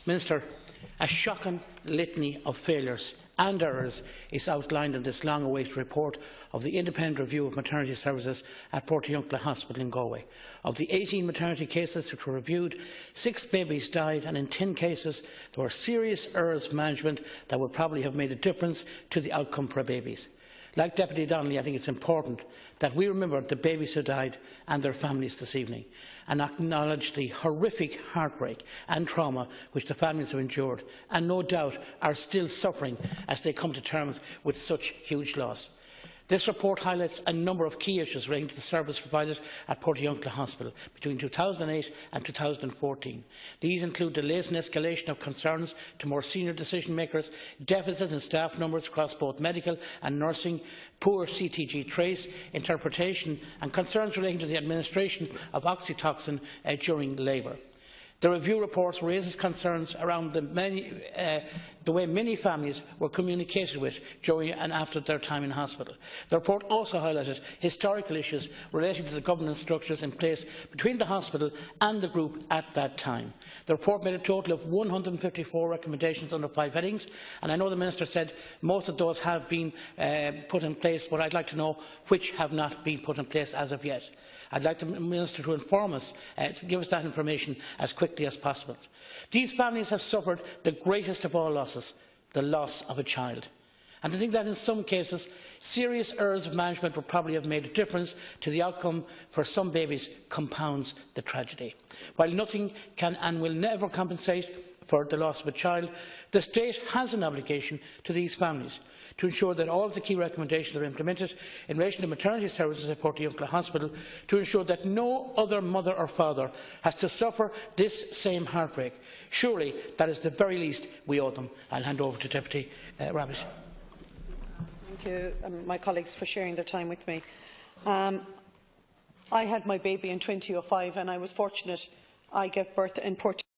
Minister, a shocking litany of failures and errors is outlined in this long-awaited report of the independent review of maternity services at Portiuncula Hospital in Galway. Of the 18 maternity cases which were reviewed, 6 babies died, and in 10 cases there were serious errors of management that would probably have made a difference to the outcome for babies. Like Deputy Donnelly, I think it is important that we remember the babies who died and their families this evening, and acknowledge the horrific heartbreak and trauma which the families have endured and no doubt are still suffering as they come to terms with such huge loss. This report highlights a number of key issues relating to the service provided at Portiuncula Hospital between 2008 and 2014. These include delays and escalation of concerns to more senior decision makers, deficit in staff numbers across both medical and nursing, poor CTG trace interpretation, and concerns relating to the administration of oxytocin during labour. The review report raises concerns around the way many families were communicated with during and after their time in hospital. The report also highlighted historical issues relating to the governance structures in place between the hospital and the group at that time. The report made a total of 154 recommendations under 5 headings, and I know the Minister said most of those have been put in place, but I would like to know which have not been put in place as of yet. I would like the Minister to inform us, to give us that information as quickly as possible. These families have suffered the greatest of all losses, the loss of a child. And I think that in some cases, serious errors of management would probably have made a difference to the outcome for some babies compounds the tragedy. While nothing can and will never compensate for the loss of a child, the state has an obligation to these families to ensure that all of the key recommendations are implemented in relation to maternity services at Portiuncula Hospital, to ensure that no other mother or father has to suffer this same heartbreak. Surely that is the very least we owe them. I will hand over to Deputy Rabbit. Thank you, my colleagues, for sharing their time with me. I had my baby in 2005 and I was fortunate I gave birth in Portugal.